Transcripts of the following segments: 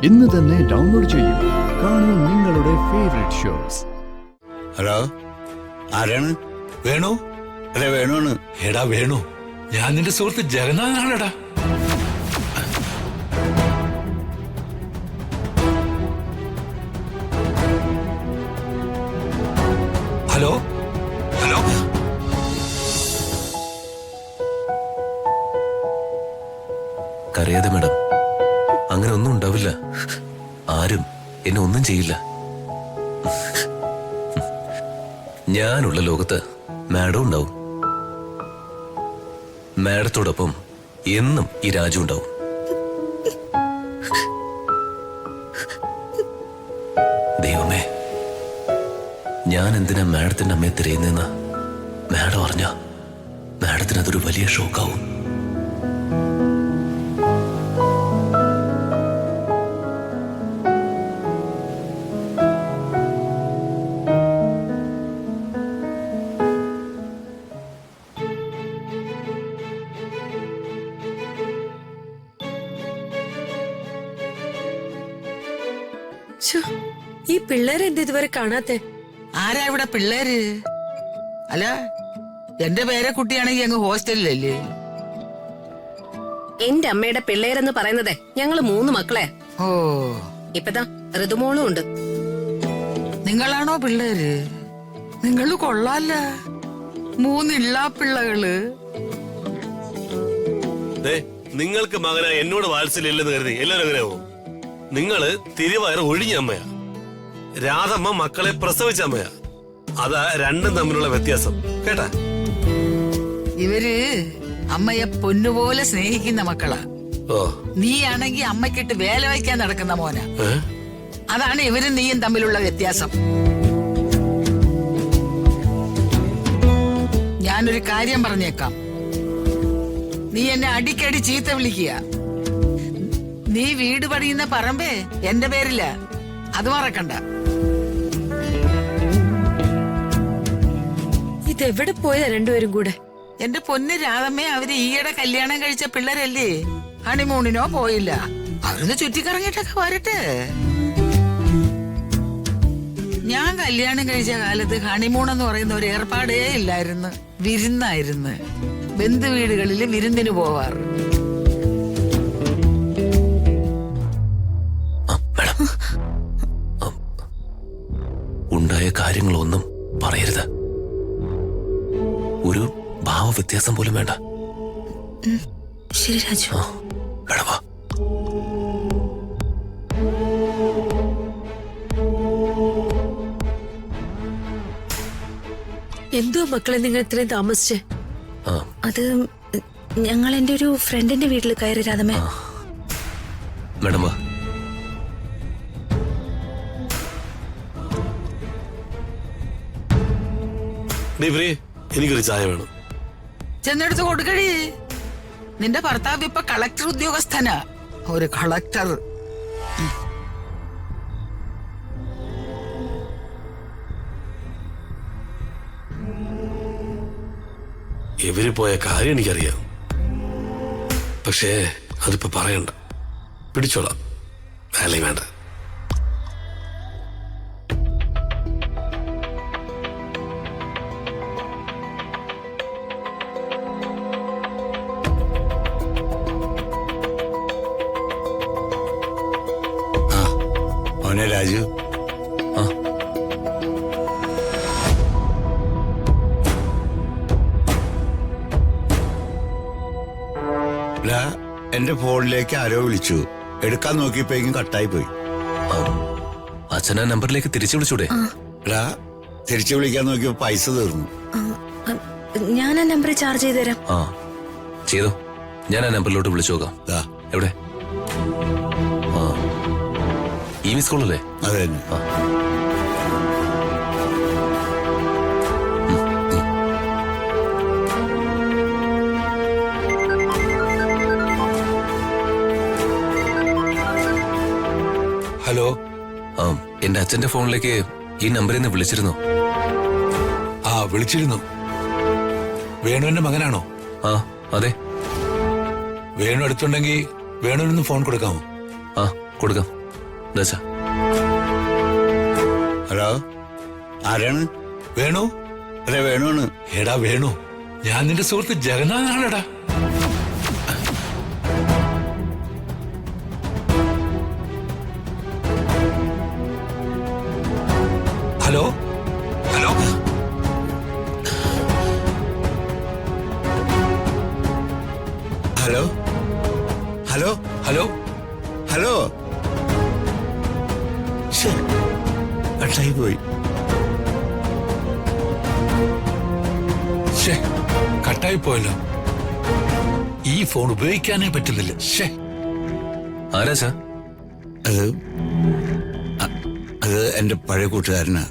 ഇന്ന് തന്നെ ഡൗൺലോഡ് ചെയ്യൂ. കാണൂ നിങ്ങളുടെ ഫേവറേറ്റ് ഷോസ്. ഹലോ, ആരാണ്? വേണു? അതെ, വേണുവാണ്. എടാ വേണു, ഞാൻ നിന്റെ സുഹൃത്ത് ജഗന്നാഥനാണെടാ. ഹലോ ഹലോ, കരയാതെ മേഡം, അങ്ങനെ ഒന്നും ഉണ്ടാവില്ല. ആരും എന്നെ ഒന്നും ചെയ്യില്ല. ഞാനുള്ള ലോകത്ത് മാഡം ഉണ്ടാവും. മാഡത്തോടൊപ്പം എന്നും ഈ രാജു ഉണ്ടാവും. ദൈവമേ, ഞാൻ എന്തിനാ മാഡത്തിന്റെ അമ്മയെ തിരയുന്നതെന്ന് മാഡം അറിഞ്ഞ മാഡത്തിന് അതൊരു വലിയ ഷോക്കാവും. ഈ പിള്ളേരെ എന്താ ഇതുവരെ കാണാത്തെ? ആരാ ഇവിടെ പിള്ളേര്? അല്ല, എന്റെ പേരെ കുട്ടിയാണെങ്കി അങ്ങ് ഹോസ്റ്റലിലല്ലേ? എന്റെ അമ്മയുടെ പിള്ളേരെന്ന് പറയുന്നതേ ഞങ്ങള് 3 മക്കളെ. ഓ, ഇപ്പതാ ഋതുമോളും ഉണ്ട്. നിങ്ങളാണോ പിള്ളേര്? നിങ്ങള് കൊള്ളാല്ല, 3 ഇല്ലാ പിള്ളകള്. നിങ്ങൾക്ക് മകന എന്നോട് വാത്സല്യമില്ലെന്ന് കരുതി എല്ലാരും അങ്ങനെയാവും. നിങ്ങള് തിരുവയറ് ഒഴിഞ്ഞ അമ്മയാ. രാധമ്മ മക്കളെ പ്രസവിച്ച അമ്മയാ. അതാ രണ്ടും തമ്മിലുള്ള വ്യത്യാസം, കേട്ടാ? ഇവര് അമ്മയെ പൊന്നുപോലെ സ്നേഹിക്കുന്ന മക്കളാ. ഓ, നീയാണെങ്കി അമ്മക്കിട്ട് വേല വയ്ക്കാൻ നടക്കുന്ന മോന. അതാണ് ഇവരും നീയും തമ്മിലുള്ള വ്യത്യാസം. ഞാനൊരു കാര്യം പറഞ്ഞേക്കാം. നീ എന്നെ അടിക്കടി ചീത്ത വിളിക്കുക. നീ വീട് പണിയുന്ന പറമ്പേ എന്റെ പേരില്ല, അത് മറക്കണ്ട. ഇതെവിടെ പോയാ രണ്ടുപേരും കൂടെ? എന്റെ പൊന്ന് രാധമ്മേ, അവര് ഈയിടെ കല്യാണം കഴിച്ച പിള്ളേരല്ലേ, ഹണിമൂണിനോ പോയില്ല. അവരൊന്ന് ചുറ്റിക്കറങ്ങിട്ടൊക്കെ വരട്ടെ. ഞാൻ കല്യാണം കഴിച്ച കാലത്ത് ഹണിമൂൺ എന്ന് പറയുന്ന ഒരു ഏർപ്പാടേ ഇല്ലായിരുന്നു. വിരുന്നായിരുന്നു. ബന്ധുവീടുകളിൽ വിരുന്നിന് പോവാറ്. ഉണ്ടായ കാര്യങ്ങളൊന്നും പറയരുത്. ഒരു ഭാവവ്യത്യാസം പോലും വേണ്ട. ശരി രാജു. മേഡം, എന്തോ മക്കളെ നിങ്ങൾ ഇത്രയും താമസിച്ചേ? അത് ഞങ്ങൾ എന്റെ ഒരു ഫ്രണ്ടിന്റെ വീട്ടിൽ കയറി രാധമേ. മേഡം വാ. എനിക്കൊരു ചായ വേണം. ചെന്നെടുത്ത് കൊടുക്കടി. നിന്റെ ഭർത്താവ് ഇപ്പൊ കളക്ടർ ഉദ്യോഗസ്ഥനാ. ഒരു കളക്ടർ. ഇവര് പോയ കാര്യം എനിക്കറിയാം. പക്ഷേ അതിപ്പോ പറയണ്ട. പിടിച്ചോളാം, വേലയും വേണ്ട. മോനെ രാജു, എന്റെ ഫോണിലേക്ക് ആരോ വിളിച്ചു. എടുക്കാൻ നോക്കിയപ്പോഴേക്കും കട്ടായി പോയി. അച്ഛനാ നമ്പറിലേക്ക് തിരിച്ചു വിളിച്ചൂടെ? തിരിച്ചു വിളിക്കാൻ നോക്കിയപ്പോ പൈസ തീർന്നു. ഞാൻ ആ നമ്പർ ചാർജ് ചെയ്ത് തരാം. ചെയ്തോ, ഞാൻ ആ നമ്പറിലോട്ട് വിളിച്ചു നോക്കാം. എവിടെ? ഈ മിസ് കോളല്ലേ? അതെ തന്നെ. ഹലോ, എന്റെ അച്ഛന്റെ ഫോണിലേക്ക് ഈ നമ്പറിൽ നിന്ന് വിളിച്ചിരുന്നു. വിളിച്ചിരുന്നു. വേണുവിന്റെ മകനാണോ? അതെ. വേണു അടുത്തുണ്ടെങ്കിൽ വേണുവിനൊന്ന് ഫോൺ കൊടുക്കാമോ? കൊടുക്കാം. ദശ ഹലോ ആരാണ്? വേണു അതെ വേണുവാണ്. എടാ വേണു, ഞാൻ നിന്റെ സുഹൃത്ത് ജഗന്നാഥനാണടാ. Hello hello hello hello hello hello ശ്ശേ, കട്ടായി പോയി. ഷേ, കട്ടായി പോയല്ലോ. ഈ ഫോൺ ഉപയോഗിക്കാനേ പറ്റുന്നില്ല. ഷേ, ആരാച്ച? അത് അത് എന്റെ പഴയ കൂട്ടുകാരനാ.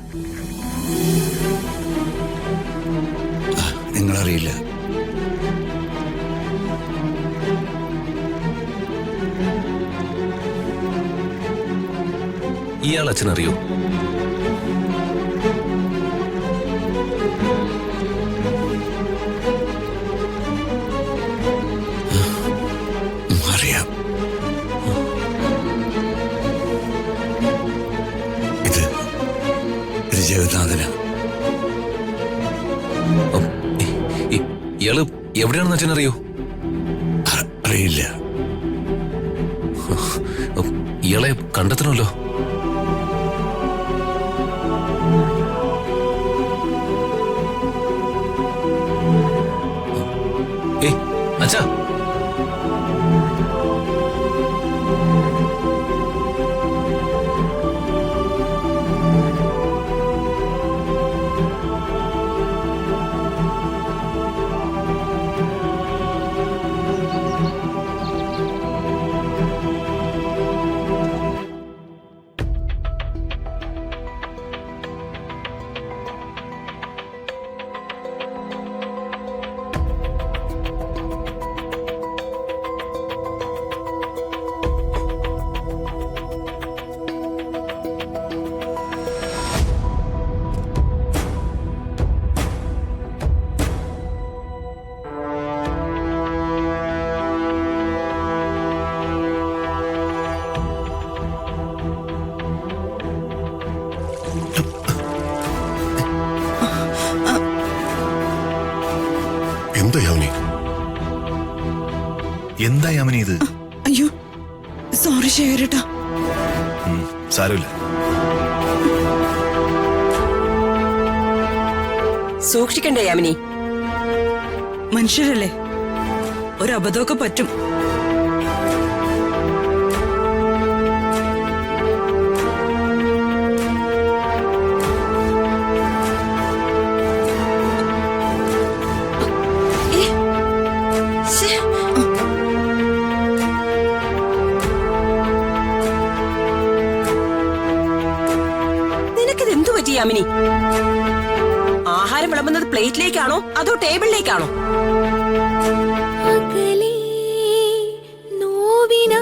നിങ്ങളറിയില്ല. ഇയാൾ അച്ഛനറിയോ? അറിയാം. ഇത് ജഗന്നാഥനാ. ഇയാള് എവിടെയാണെന്ന് അച്ഛനറിയോ? അറിയില്ല. ഇയാളെ കണ്ടെത്തണമല്ലോ. അച്ഛാ, എന്താ യാമിനി? എന്താ യാമിനി ഇത്? അയ്യോ സോറി ശേഖരേട്ടാ. സാരമില്ല. സൂക്ഷിക്കണ്ടേ യാമിനി? മനുഷ്യരല്ലേ, ഒരു അബദ്ധമൊക്കെ പറ്റും. നിനക്കിത് എന്തു പറ്റി യാമിനി? ആഹാരം വിളമ്പുന്നത് പ്ലേറ്റിലേക്കാണോ അതോ ടേബിളിലേക്കാണോ? നോവിനാ